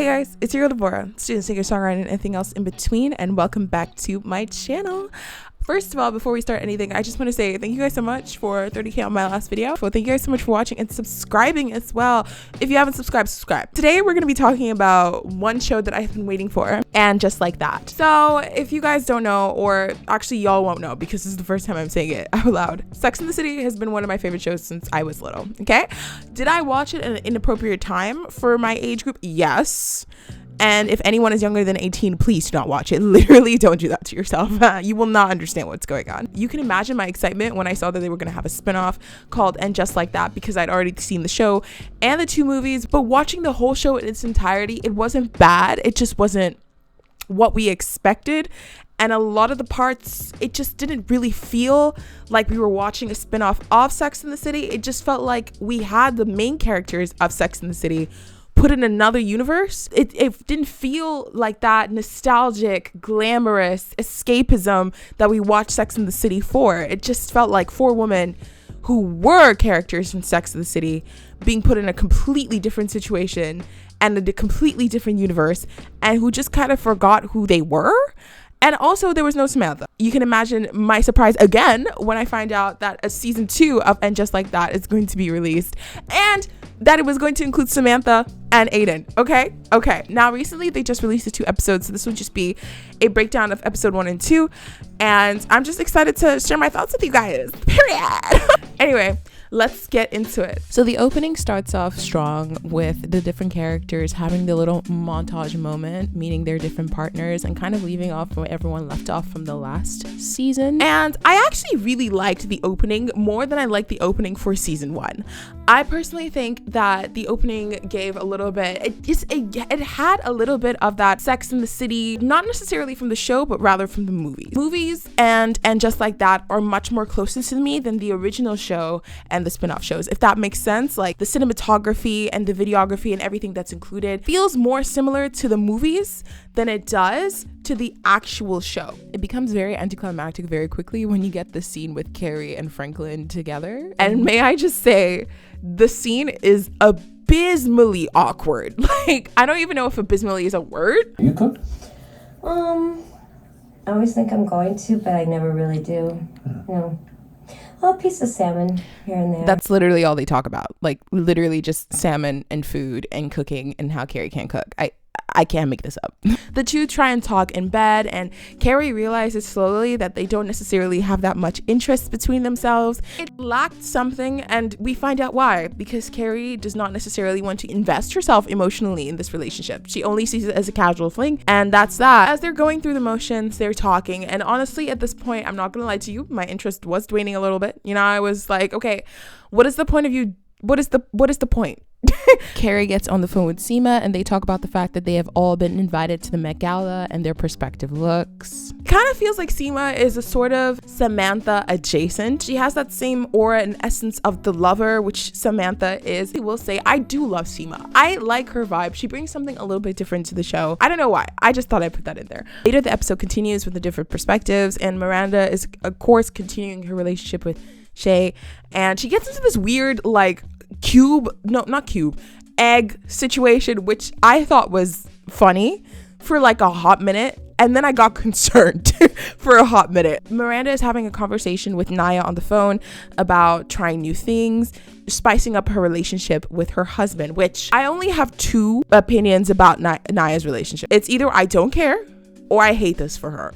Hey guys, it's your Deborah, student singer, songwriter, and anything else in between, and welcome back to my channel. First of all, before we start anything, I just want to say thank you guys so much for 30k on my last video. So thank you guys so much for watching and subscribing as well. If you haven't subscribed, subscribe. Today we're going to be talking about one show that I've been waiting for, and just like that. So if you guys don't know, or actually y'all won't know because this is the first time I'm saying it out loud, Sex and the City has been one of my favorite shows since I was little. Okay, did I watch it at an inappropriate time for my age group? Yes. And if anyone is younger than 18, please do not watch it. Literally, don't do that to yourself. You will not understand what's going on. You can imagine my excitement when I saw that they were going to have a spinoff called And Just Like That, because I'd already seen the show and the two movies. But watching the whole show in its entirety, it wasn't bad. It just wasn't what we expected. And a lot of the parts, it just didn't really feel like we were watching a spinoff of Sex and the City. It just felt like we had the main characters of Sex and the City put in another universe. It didn't feel like that nostalgic, glamorous escapism that we watched Sex and the City for. It just felt like four women who were characters in Sex and the City being put in a completely different situation and a completely different universe, and who just kind of forgot who they were. And also, there was no Samantha. You can imagine my surprise again when I find out that a season 2 of And Just Like That is going to be released, and that it was going to include Samantha and Aiden. Okay. Now, recently, they just released the 2 episodes, so this will just be a breakdown of episode 1 and 2. And I'm just excited to share my thoughts with you guys. Period. Anyway, let's get into it. So the opening starts off strong with the different characters having the little montage moment, meeting their different partners and kind of leaving off where everyone left off from the last season. And I actually really liked the opening more than I liked the opening for season 1. I personally think that the opening gave a little bit, it had a little bit of that Sex and the City, not necessarily from the show, but rather from the movies. And Just Like That are much more closest to me than the original show and the spin-off shows, if that makes sense. Like the cinematography and the videography and everything that's included feels more similar to the movies than it does to the actual show. It becomes very anticlimactic very quickly when you get the scene with Carrie and Franklin together. And may I just say, the scene is abysmally awkward. Like, I don't even know if abysmally is a word. You cook? I always think I'm going to, but I never really do. You know, a piece of salmon here and there. That's literally all they talk about. Like, literally just salmon and food and cooking and how Carrie can't cook. I can't make this up. The two try and talk in bed, and Carrie realizes slowly that they don't necessarily have that much interest between themselves. It lacked something, and we find out why. Because Carrie does not necessarily want to invest herself emotionally in this relationship. She only sees it as a casual fling, and that's that. As they're going through the motions, they're talking, and honestly, at this point, I'm not gonna lie to you, my interest was waning a little bit. You know, I was like, okay, what is the point of you? What is the point? Carrie gets on the phone with Seema, and they talk about the fact that they have all been invited to the Met Gala and their prospective looks. Kind of feels like Seema is a sort of Samantha adjacent. She has that same aura and essence of the lover, which Samantha is. I will say, I do love Seema. I like her vibe. She brings something a little bit different to the show. I don't know why. I just thought I'd put that in there. Later, the episode continues with the different perspectives, and Miranda is, of course, continuing her relationship with Shay, and she gets into this weird, like, egg situation, which I thought was funny for like a hot minute, and then I got concerned for a hot minute. Miranda is having a conversation with Nya on the phone about trying new things, spicing up her relationship with her husband, which I only have 2 opinions about Nya's relationship. It's either I don't care or I hate this for her.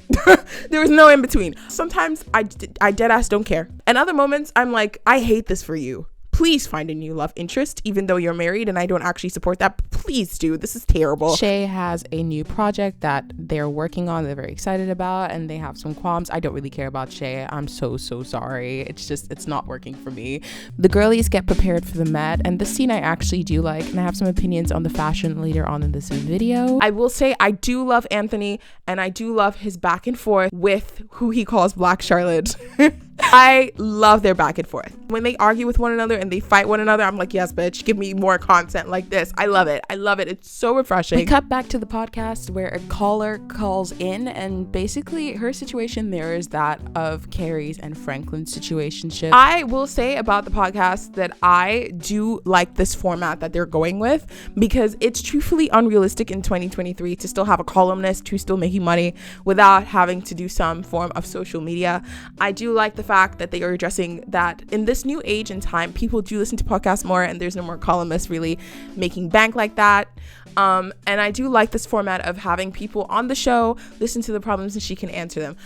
There was no in between. Sometimes I dead ass don't care, and other moments I'm like, I hate this for you. Please find a new love interest, even though you're married, and I don't actually support that. Please do. This is terrible. Shay has a new project that they're working on, they're very excited about, and they have some qualms. I don't really care about Shay. I'm so sorry. It's not working for me. The girlies get prepared for the Met, and this scene I actually do like, and I have some opinions on the fashion later on in this video. I will say I do love Anthony, and I do love his back and forth with who he calls Black Charlotte. I love their back and forth. When they argue with one another and they fight one another, I'm like, yes, bitch, give me more content like this. I love it. I love it. It's so refreshing. We cut back to the podcast where a caller calls in, and basically her situation there is that of Carrie's and Franklin's situationship. I will say about the podcast that I do like this format that they're going with, because it's truthfully unrealistic in 2023 to still have a columnist who's still making money without having to do some form of social media. I do like the fact that they are addressing that in this new age and time, people do listen to podcasts more, and there's no more columnists really making bank like that. And I do like this format of having people on the show listen to the problems and she can answer them.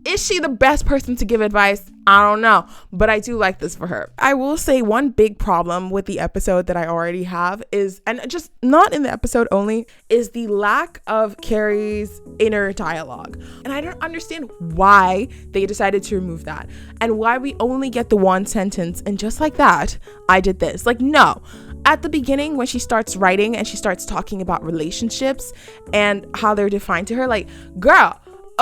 Is she the best person to give advice? I don't know, but I do like this for her. I will say one big problem with the episode that I already have is, and just not in the episode only, is the lack of Carrie's inner dialogue. And I don't understand why they decided to remove that and why we only get the one sentence and just like that, I did this. Like, no. At the beginning, when she starts writing and she starts talking about relationships and how they're defined to her, like, girl,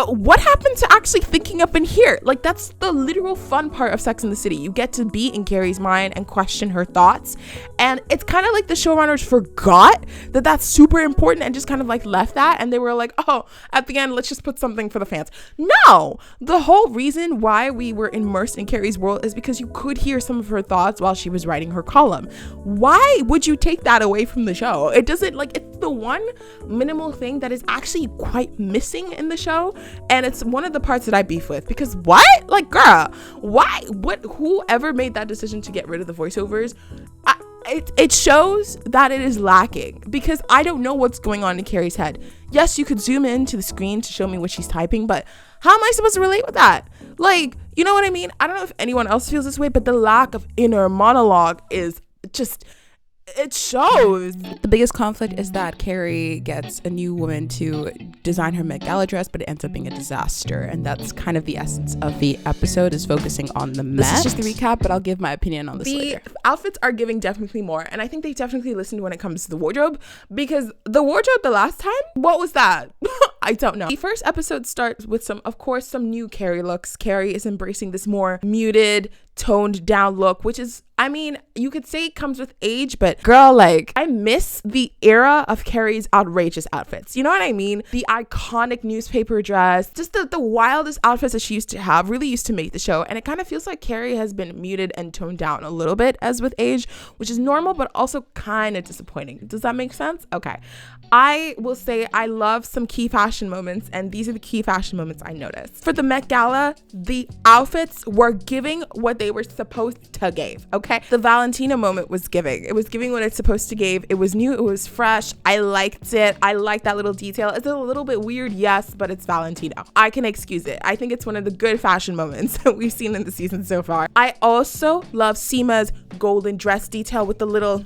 what happened to actually thinking up in here? Like, that's the literal fun part of Sex and the City. You get to be in Carrie's mind and question her thoughts. And it's kind of like the showrunners forgot that that's super important and just kind of like left that. And they were like, oh, at the end, let's just put something for the fans. No, the whole reason why we were immersed in Carrie's world is because you could hear some of her thoughts while she was writing her column. Why would you take that away from the show? It doesn't, like, it's the one minimal thing that is actually quite missing in the show. And it's one of the parts that I beef with, because what? Like, girl, why? What? Whoever made that decision to get rid of the voiceovers, it shows that it is lacking, because I don't know what's going on in Carrie's head. Yes, you could zoom into the screen to show me what she's typing, but how am I supposed to relate with that? Like, you know what I mean? I don't know if anyone else feels this way, but the lack of inner monologue is just... it shows. The biggest conflict is that Carrie gets a new woman to design her Met Gala dress, but it ends up being a disaster, and that's kind of the essence of the episode, is focusing on the Met. This is just the recap, but I'll give my opinion on this later. The outfits are giving definitely more, and I think they definitely listened when it comes to the wardrobe, because the wardrobe the last time, what was that? I don't know. The first episode starts with some new Carrie looks. Carrie is embracing this more muted, toned down look, which is, I mean, you could say it comes with age, but girl, like, I miss the era of Carrie's outrageous outfits. You know what I mean? The iconic newspaper dress, just the wildest outfits that she used to have really used to make the show. And it kind of feels like Carrie has been muted and toned down a little bit as with age, which is normal, but also kind of disappointing. Does that make sense? Okay. I will say I love some key fashion moments, and these are the key fashion moments I noticed. For the Met Gala, the outfits were giving what they were supposed to give, okay? The Valentina moment was giving. It was giving what it's supposed to give. It was new, it was fresh. I liked it. I like that little detail. It's a little bit weird, yes, but it's Valentina. I can excuse it. I think it's one of the good fashion moments that we've seen in the season so far. I also love Seema's golden dress detail with the little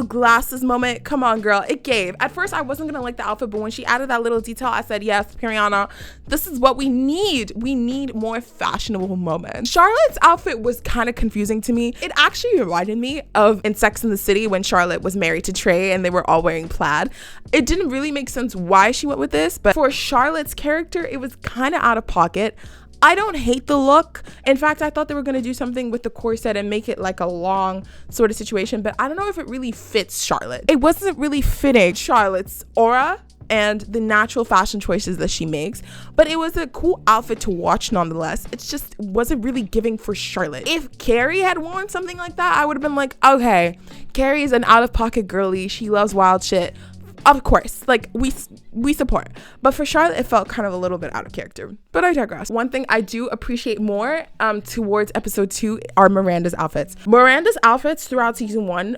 glasses moment. Come on, girl, it gave. At first I wasn't gonna like the outfit, but when she added that little detail, I said, yes, Periana, this is what we need. We need more fashionable moments. Charlotte's outfit was kind of confusing to me. It actually reminded me of in Sex and the City when Charlotte was married to Trey and they were all wearing plaid. It didn't really make sense why she went with this, but for Charlotte's character, it was kind of out of pocket. I don't hate the look. In fact, I thought they were going to do something with the corset and make it like a long sort of situation, but I don't know if it really fits Charlotte. It wasn't really fitting Charlotte's aura and the natural fashion choices that she makes, but it was a cool outfit to watch nonetheless. It just wasn't really giving for Charlotte. If Carrie had worn something like that, I would have been like, okay, Carrie is an out-of-pocket girly. She loves wild shit. Of course, like we support. But for Charlotte, it felt kind of a little bit out of character. But I digress. One thing I do appreciate more towards episode 2 are Miranda's outfits. Miranda's outfits throughout season 1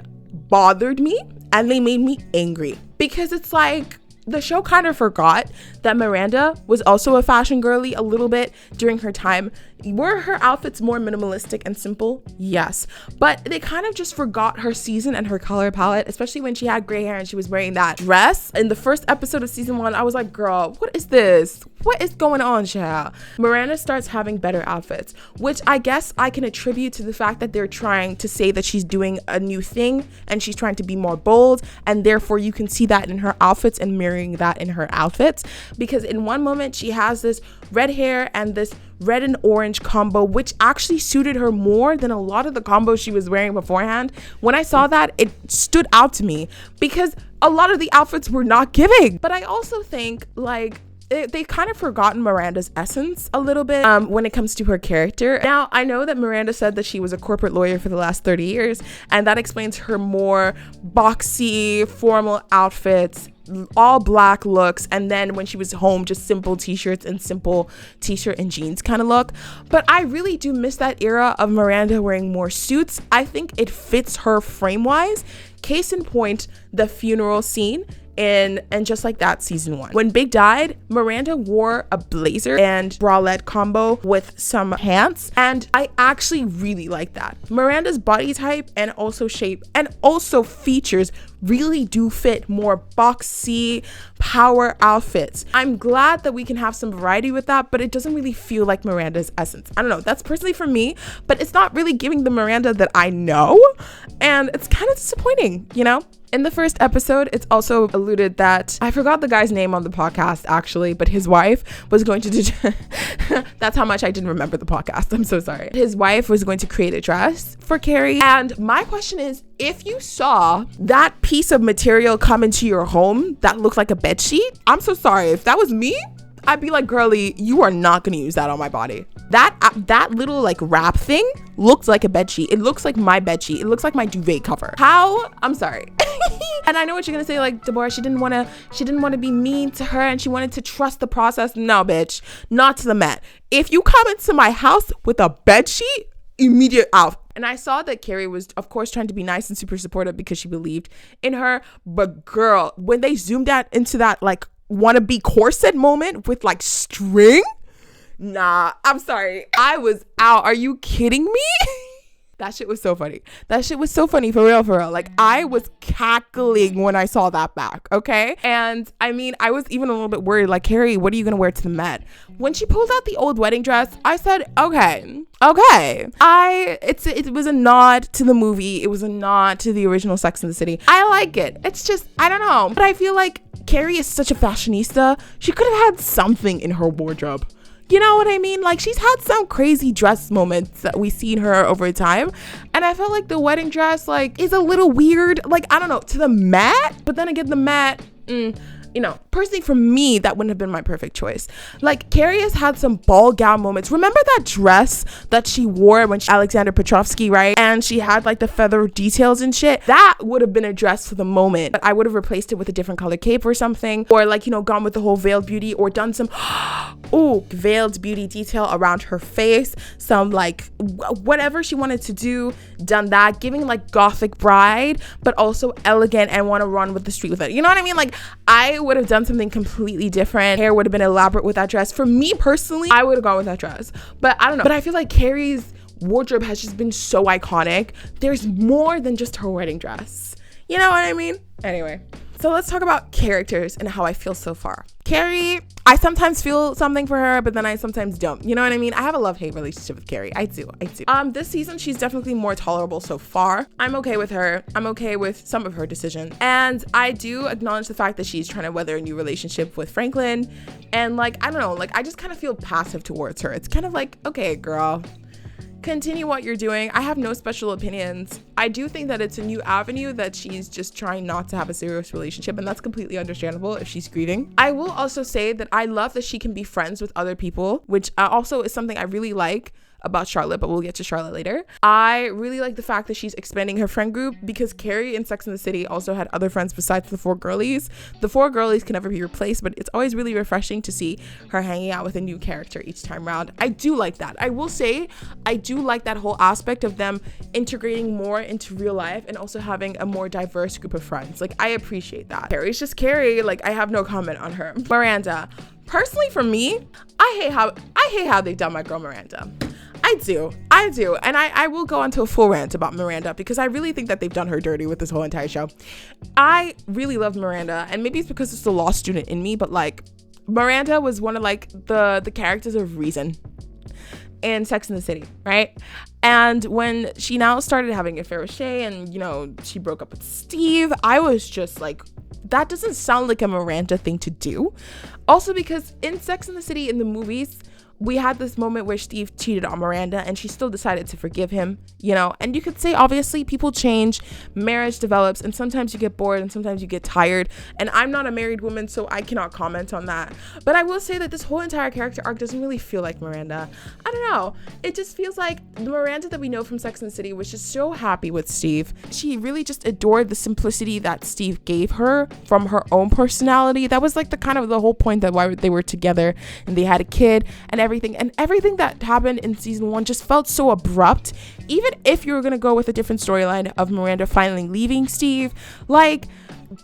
bothered me and they made me angry, because it's like the show kind of forgot that Miranda was also a fashion girly a little bit during her time. Were her outfits more minimalistic and simple? Yes. But they kind of just forgot her season and her color palette, especially when she had gray hair and she was wearing that dress. In the first episode of season 1, I was like, girl, what is this? What is going on, child? Miranda starts having better outfits, which I guess I can attribute to the fact that they're trying to say that she's doing a new thing and she's trying to be more bold, and therefore you can see that in her outfits and mirroring that in her outfits. Because in one moment she has this red hair and this red and orange combo, which actually suited her more than a lot of the combos she was wearing beforehand. When I saw that, it stood out to me because a lot of the outfits were not giving. But I also think like they kind of forgotten Miranda's essence a little bit when it comes to her character. Now, I know that Miranda said that she was a corporate lawyer for the last 30 years, and that explains her more boxy, formal outfits, all black looks, and then when she was home, just simple t-shirts and simple t-shirt and jeans kind of look. But I really do miss that era of Miranda wearing more suits. I think it fits her frame-wise. Case in point, the funeral scene and Just Like That season 1. When Big died, Miranda wore a blazer and bralette combo with some pants, and I actually really like that. Miranda's body type and also shape and also features really do fit more boxy power outfits. I'm glad that we can have some variety with that, but it doesn't really feel like Miranda's essence. I don't know, that's personally for me, but it's not really giving the Miranda that I know, and it's kind of disappointing, you know? In the first episode, it's also alluded that, I forgot the guy's name on the podcast actually, but his wife was going to do, that's how much I didn't remember the podcast, I'm so sorry. His wife was going to create a dress for Carrie. And my question is, if you saw that piece of material come into your home that looked like a bed sheet, I'm so sorry, if that was me, I'd be like, girly, you are not gonna use that on my body. That little like wrap thing looks like a bed sheet. It looks like my bed sheet. It looks like my duvet cover. How? I'm sorry. And I know what you're gonna say, like, Deborah, she didn't wanna be mean to her and she wanted to trust the process. No, bitch, not to the Met. If you come into my house with a bed sheet, immediate out. And I saw that Carrie was, of course, trying to be nice and super supportive because she believed in her. But girl, when they zoomed out into that like wannabe corset moment with like string, nah, I'm sorry, I was out. Are you kidding me? That shit was so funny. That shit was so funny, for real. Like, I was cackling when I saw that back, okay? And I mean, I was even a little bit worried, like, Carrie, what are you gonna wear to the Met? When she pulled out the old wedding dress, I said, okay. It was a nod to the movie. It was a nod to the original Sex and the City. I like it. It's just, I don't know. But I feel like Carrie is such a fashionista. She could have had something in her wardrobe. You know what I mean? Like, she's had some crazy dress moments that we've seen her over time. And I felt like the wedding dress, like, is a little weird. Like, I don't know, to the Met. But then again, the Met, you know, personally for me, that wouldn't have been my perfect choice. Like, Carrie has had some ball gown moments. Remember that dress that she wore when Alexander Petrovsky, right? And she had like the feather details and shit. That would have been a dress for the moment. But I would have replaced it with a different color cape or something. Or like, you know, gone with the whole veiled beauty or done some, veiled beauty detail around her face. Some like, whatever she wanted to do, done that. Giving like gothic bride, but also elegant and want to run with the street with it. You know what I mean? Like, I would have done something completely different. Hair would have been elaborate with that dress. For me personally, I would have gone with that dress. But I don't know. But I feel like Carrie's wardrobe has just been so iconic. There's more than just her wedding dress. You know what I mean? Anyway, so let's talk about characters and how I feel so far. Carrie, I sometimes feel something for her, but then I sometimes don't. You know what I mean? I have a love-hate relationship with Carrie. I do. This season, she's definitely more tolerable so far. I'm okay with her. I'm okay with some of her decisions. And I do acknowledge the fact that she's trying to weather a new relationship with Franklin. And like, I don't know, like, I just kind of feel passive towards her. It's kind of like, okay, girl, continue what you're doing. I have no special opinions. I do think that it's a new avenue that she's just trying not to have a serious relationship, and that's completely understandable if she's grieving. I will also say that I love that she can be friends with other people, which also is something I really like about Charlotte, but we'll get to Charlotte later. I really like the fact that she's expanding her friend group, because Carrie in Sex and the City also had other friends besides the 4 girlies. The 4 girlies can never be replaced, but it's always really refreshing to see her hanging out with a new character each time around. I do like that. I will say, I do like that whole aspect of them integrating more into real life and also having a more diverse group of friends. Like, I appreciate that. Carrie's just Carrie. Like, I have no comment on her. Miranda. Personally, for me, I hate how they've done my girl Miranda. I do. And I will go into a full rant about Miranda, because I really think that they've done her dirty with this whole entire show. I really love Miranda, and maybe it's because it's the law student in me, but like, Miranda was one of like the characters of reason in Sex and the City, right? And when she now started having an affair with Shay, and, you know, she broke up with Steve, I was just like that doesn't sound like a Miranda thing to do. Also because in Sex and the City, in the movies, we had this moment where Steve cheated on Miranda and she still decided to forgive him, you know, and you could say obviously people change, marriage develops, and sometimes you get bored and sometimes you get tired, and I'm not a married woman, so I cannot comment on that. But I will say that this whole entire character arc doesn't really feel like Miranda. I don't know, it just feels like the Miranda that we know from Sex and the City was just so happy with Steve. She really just adored the simplicity that Steve gave her from her own personality. That was like the kind of the whole point that why they were together and they had a kid, and everything that happened in season 1 just felt so abrupt. Even if you were gonna go with a different storyline of Miranda finally leaving Steve, like,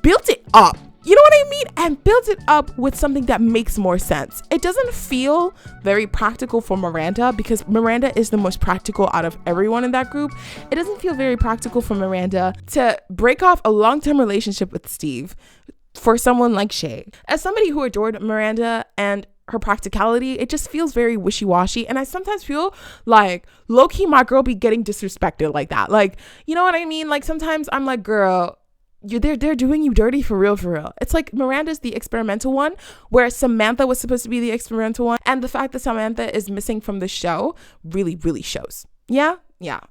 build it up, you know what I mean, and build it up with something that makes more sense. It doesn't feel very practical for Miranda because Miranda is the most practical out of everyone in that group. It doesn't feel very practical for Miranda to break off a long-term relationship with Steve for someone like Shay. As somebody who adored Miranda and her practicality, it just feels very wishy-washy, and I sometimes feel like low-key my girl be getting disrespected like that, like, you know what I mean, like sometimes I'm like, girl, they're doing you dirty for real. It's like Miranda's the experimental one, where Samantha was supposed to be the experimental one, and the fact that Samantha is missing from the show really shows. Yeah,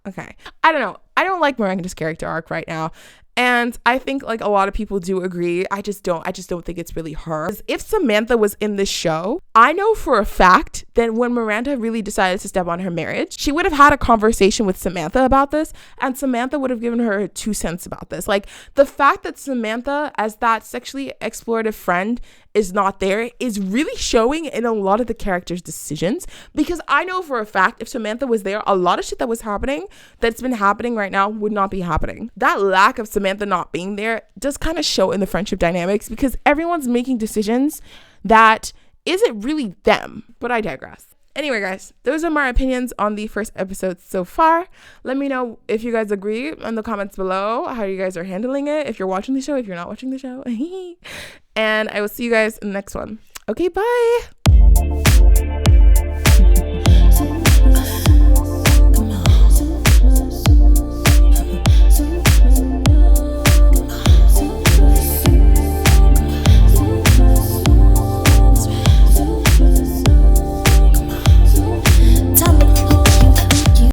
okay, I don't know, I don't like Miranda's character arc right now. And I think like a lot of people do agree. I just don't think it's really her. If Samantha was in this show, I know for a fact that when Miranda really decided to step on her marriage, she would have had a conversation with Samantha about this, and Samantha would have given her 2 cents about this. Like, the fact that Samantha, as that sexually explorative friend, is not there is really showing in a lot of the characters' decisions, because I know for a fact if Samantha was there, a lot of shit that was happening, that's been happening right now, would not be happening. That lack of Samantha not being there does kind of show in the friendship dynamics, because everyone's making decisions that isn't really them. But I digress. Anyway, guys, those are my opinions on the first episode so far. Let me know if you guys agree in the comments below, how you guys are handling it, if you're watching the show, if you're not watching the show. And I will see you guys in the next one. Okay, bye.